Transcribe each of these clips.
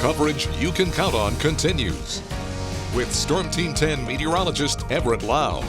Coverage you can count on continues. With Storm Team 10 meteorologist Everett Lau.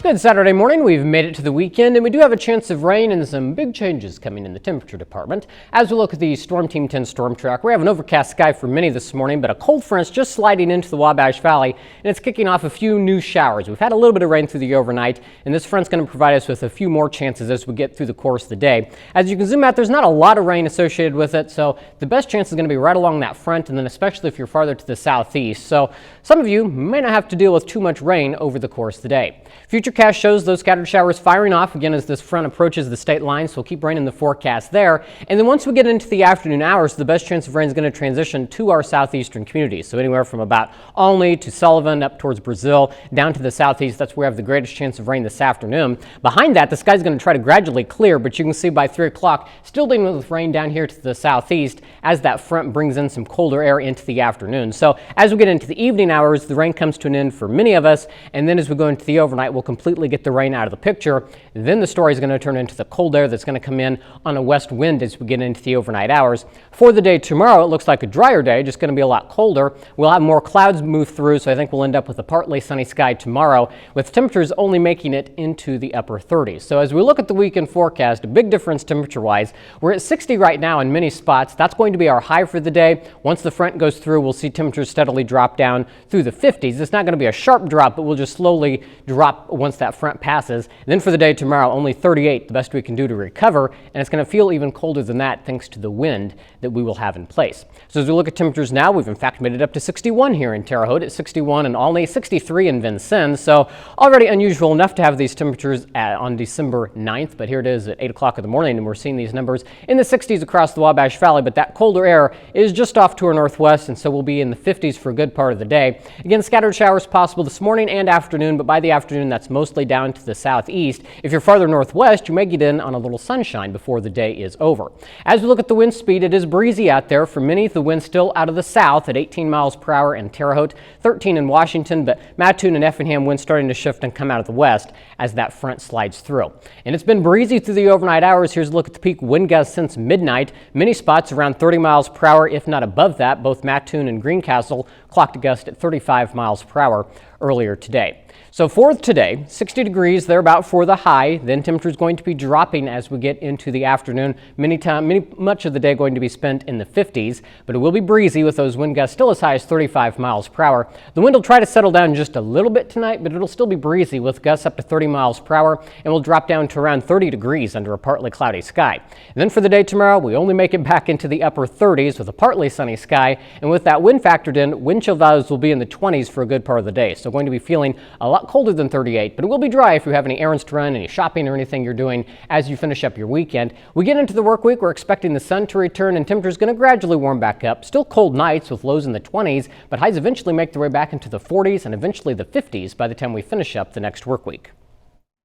Good Saturday morning. We've made it to the weekend, and we do have a chance of rain and some big changes coming in the temperature department. As we look at the Storm Team 10 storm track, we have an overcast sky for many this morning, but a cold front's just sliding into the Wabash Valley, and it's kicking off a few new showers. We've had a little bit of rain through the overnight, and this front's going to provide us with a few more chances as we get through the course of the day. As you can zoom out, there's not a lot of rain associated with it, so the best chance is going to be right along that front, and then especially if you're farther to the southeast. So some of you may not have to deal with too much rain over the course of the day. Futurecast shows those scattered showers firing off again as this front approaches the state line, so we'll keep rain in the forecast there. And then once we get into the afternoon hours, the best chance of rain is going to transition to our southeastern communities. So anywhere from about Olney to Sullivan up towards Brazil down to the southeast, that's where we have the greatest chance of rain this afternoon. Behind that, the sky's going to try to gradually clear, but you can see by 3 o'clock still dealing with rain down here to the southeast as that front brings in some colder air into the afternoon. So as we get into the evening hours, the rain comes to an end for many of us, and then as we go into the overnight, we'll completely get the rain out of the picture. Then the story is going to turn into the cold air that's going to come in on a west wind as we get into the overnight hours. For the day tomorrow, it looks like a drier day, just going to be a lot colder. We'll have more clouds move through, so I think we'll end up with a partly sunny sky tomorrow, with temperatures only making it into the upper 30s. So as we look at the weekend forecast, a big difference temperature-wise. We're at 60 right now in many spots. That's going to be our high for the day. Once the front goes through, we'll see temperatures steadily drop down through the 50s. It's not going to be a sharp drop, but we'll just slowly drop once that front passes. And then for the day tomorrow, only 38, the best we can do to recover, and it's going to feel even colder than that thanks to the wind that we will have in place. So as we look at temperatures now, we've in fact made it up to 61 here in Terre Haute, at 61 in Olney, 63 in Vincennes. So already unusual enough to have these temperatures on December 9th, but here it is at 8 o'clock in the morning, and we're seeing these numbers in the 60s across the Wabash Valley, but that colder air is just off to our northwest, and so we'll be in the 50s for a good part of the day. Again, scattered showers possible this morning and afternoon, but by the afternoon, that's mostly down to the southeast. If you're farther northwest, you may get in on a little sunshine before the day is over. As we look at the wind speed, it is breezy out there. For many, the wind still out of the south at 18 miles per hour in Terre Haute, 13 in Washington, but Mattoon and Effingham winds starting to shift and come out of the west as that front slides through. And it's been breezy through the overnight hours. Here's a look at the peak wind gusts since midnight. Many spots around 30 miles per hour, if not above that. Both Mattoon and Greencastle clocked a gust at 35 miles per hour earlier today. So for today, 60 degrees thereabout for the high. Then temperature is going to be dropping as we get into the afternoon. Much of the day going to be spent in the 50s, but it will be breezy with those wind gusts still as high as 35 miles per hour. The wind will try to settle down just a little bit tonight, but it'll still be breezy with gusts up to 30 miles per hour, and we'll drop down to around 30 degrees under a partly cloudy sky. And then for the day tomorrow, we only make it back into the upper 30s with a partly sunny sky, and with that wind factored in, wind chill values will be in the 20s for a good part of the day. So going to be feeling a lot colder than 38, but it will be dry if you have any errands to run, any shopping or anything you're doing as you finish up your weekend. We get into the work week, we're expecting the sun to return and temperatures going to gradually warm back up. Still cold nights with lows in the 20s, but highs eventually make their way back into the 40s and eventually the 50s by the time we finish up the next work week.